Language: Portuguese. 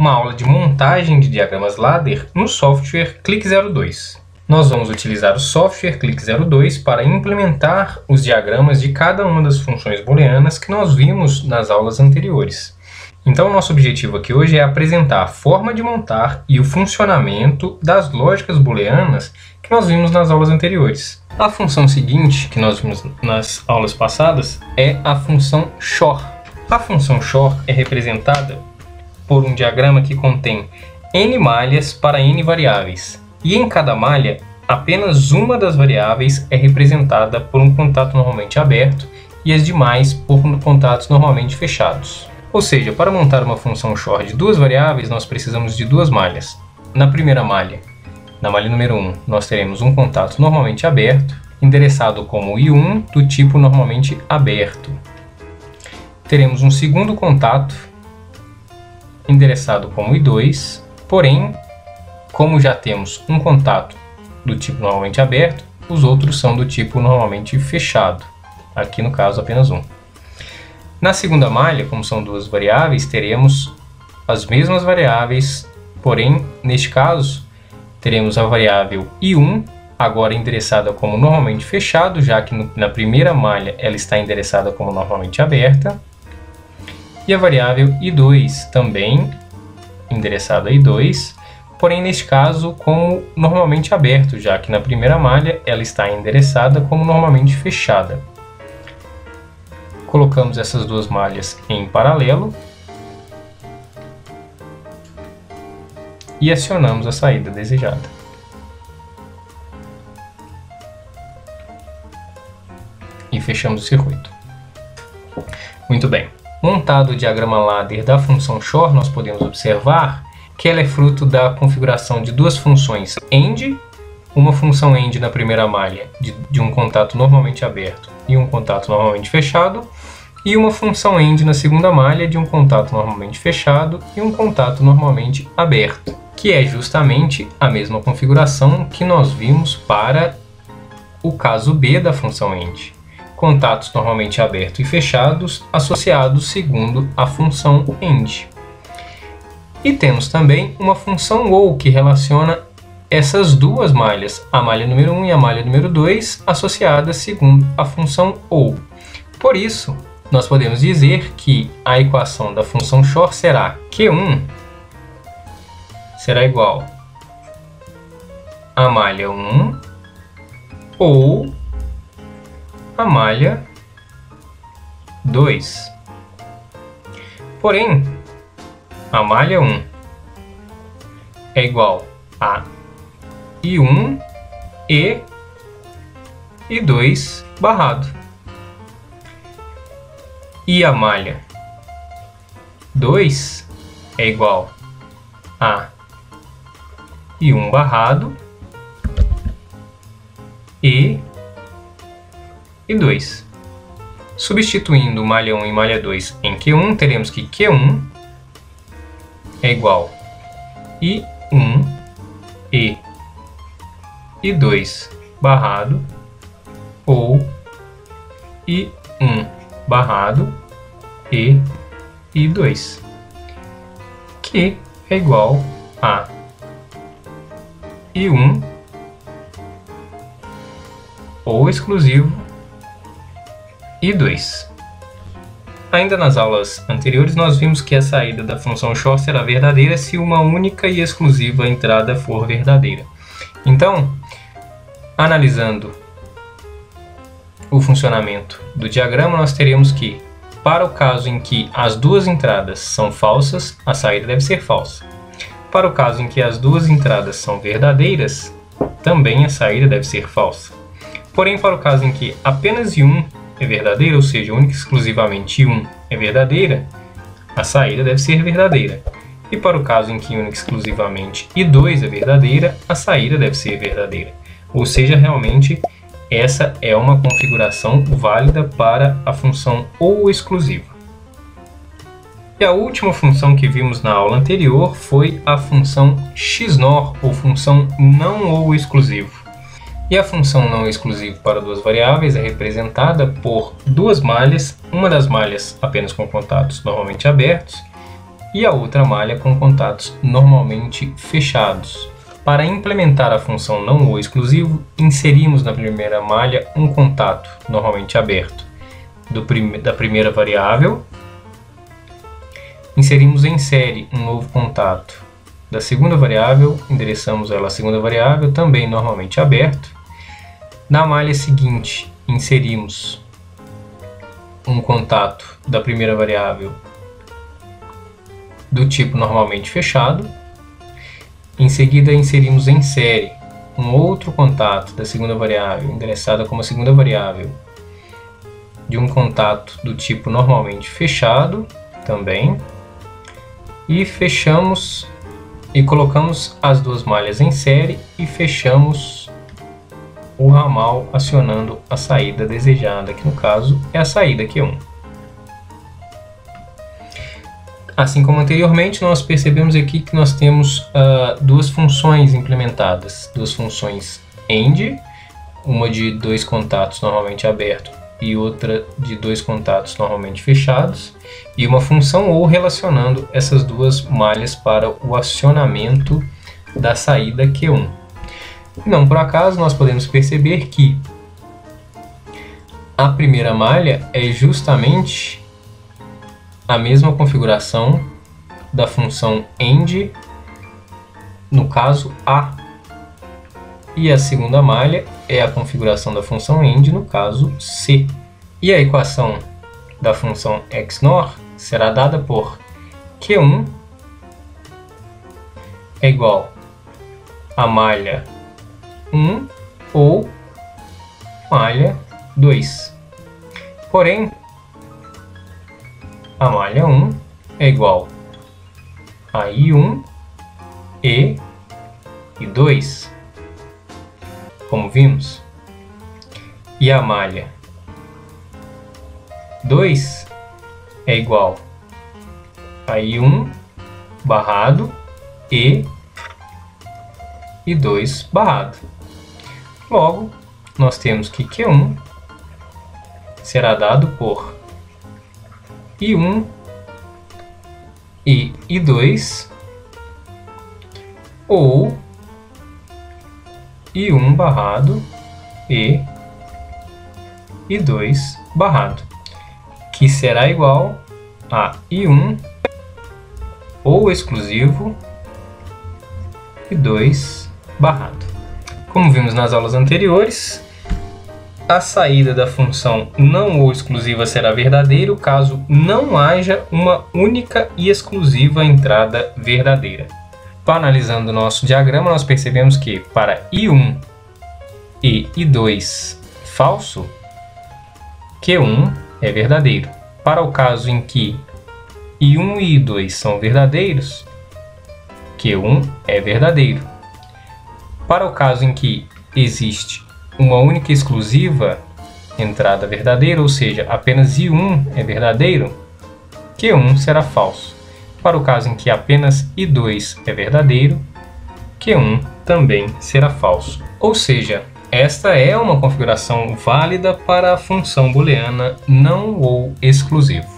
uma aula de montagem de diagramas ladder no software Click02. Nós vamos utilizar o software Click02 para implementar os diagramas de cada uma das funções booleanas que nós vimos nas aulas anteriores. Então, o nosso objetivo aqui hoje é apresentar a forma de montar e o funcionamento das lógicas booleanas que nós vimos nas aulas anteriores. A função seguinte, que nós vimos nas aulas passadas, é a função chor. A função chor é representada por um diagrama que contém n malhas para n variáveis. E em cada malha, apenas uma das variáveis é representada por um contato normalmente aberto e as demais por contatos normalmente fechados. Ou seja, para montar uma função chor de duas variáveis, nós precisamos de duas malhas. Na primeira malha, na malha número 1, nós teremos um contato normalmente aberto, endereçado como i1 do tipo normalmente aberto. Teremos um segundo contato, endereçado como i2, porém, como já temos um contato do tipo normalmente aberto, os outros são do tipo normalmente fechado. Aqui, no caso, apenas um. Na segunda malha, como são duas variáveis, teremos as mesmas variáveis, porém, neste caso, teremos a variável i1, agora endereçada como normalmente fechado, já que na primeira malha ela está endereçada como normalmente aberta, e a variável i2 também endereçada a i2, porém neste caso como normalmente aberto, já que na primeira malha ela está endereçada como normalmente fechada. Colocamos essas duas malhas em paralelo e acionamos a saída desejada. E fechamos o circuito. Muito bem. Montado o diagrama ladder da função chor, nós podemos observar que ela é fruto da configuração de duas funções end, uma função end na primeira malha de um contato normalmente aberto e um contato normalmente fechado, e uma função end na segunda malha de um contato normalmente fechado e um contato normalmente aberto, que é justamente a mesma configuração que nós vimos para o caso B da função end. Contatos normalmente abertos e fechados associados segundo a função end. E temos também uma função ou que relaciona essas duas malhas, a malha número 1 e a malha número 2, associadas segundo a função ou. Por isso, nós podemos dizer que a equação da função chor será Q1 será igual a malha 1 ou a malha 2. Porém, a malha 1 é igual a I1 e I2 barrado. E a malha 2 é igual a I1 barrado e I2. Substituindo malha 1 e malha 2 em Q1, teremos que Q1 é igual a I1 e I2 barrado ou I1 barrado e I2, que é igual a I1 ou exclusivo I2. Ainda nas aulas anteriores nós vimos que a saída da função chor será verdadeira se uma única e exclusiva entrada for verdadeira. Então, analisando o funcionamento do diagrama, nós teremos que, para o caso em que as duas entradas são falsas, a saída deve ser falsa. Para o caso em que as duas entradas são verdadeiras, também a saída deve ser falsa. Porém, para o caso em que apenas I1 é verdadeira, ou seja, única e exclusivamente I1 é verdadeira, a saída deve ser verdadeira. E para o caso em que única e exclusivamente I2 é verdadeira, a saída deve ser verdadeira. Ou seja, realmente essa é uma configuração válida para a função ou exclusiva. E a última função que vimos na aula anterior foi a função XNOR, ou função não ou exclusivo. E a função não exclusiva para duas variáveis é representada por duas malhas, uma das malhas apenas com contatos normalmente abertos e a outra malha com contatos normalmente fechados. Para implementar a função não ou exclusivo, inserimos na primeira malha um contato normalmente aberto da primeira variável. Inserimos em série um novo contato da segunda variável, endereçamos ela à segunda variável, também normalmente aberto. Na malha seguinte, inserimos um contato da primeira variável do tipo normalmente fechado. Em seguida, inserimos em série um outro contato da segunda variável, endereçada como segunda variável, de um contato do tipo normalmente fechado também. E fechamos e colocamos as duas malhas em série e fechamos o ramal acionando a saída desejada, que no caso é a saída Q1. Assim como anteriormente, nós percebemos aqui que nós temos duas funções implementadas, duas funções AND, uma de dois contatos normalmente abertos e outra de dois contatos normalmente fechados, e uma função OR relacionando essas duas malhas para o acionamento da saída Q1. Não por acaso, nós podemos perceber que a primeira malha é justamente a mesma configuração da função AND, no caso A, e a segunda malha é a configuração da função AND, no caso C. E a equação da função XNOR será dada por Q1 é igual a malha 1 ou malha 2. Porém, a malha 1 é igual a I1 e I2, como vimos, e a malha 2 é igual a I1 barrado e I2 barrado. Logo, nós temos que Q1 será dado por I1 e I2 ou I1 barrado e I2 barrado, que será igual a I1 ou exclusivo I2 barrado. Como vimos nas aulas anteriores, a saída da função não ou exclusiva será verdadeiro caso não haja uma única e exclusiva entrada verdadeira. Analisando o nosso diagrama, nós percebemos que para I1 e I2 falso, Q1 é verdadeiro. Para o caso em que I1 e I2 são verdadeiros, Q1 é verdadeiro. Para o caso em que existe uma única e exclusiva entrada verdadeira, ou seja, apenas I1 é verdadeiro, Q1 será falso. Para o caso em que apenas I2 é verdadeiro, Q1 também será falso. Ou seja, esta é uma configuração válida para a função booleana não ou exclusivo.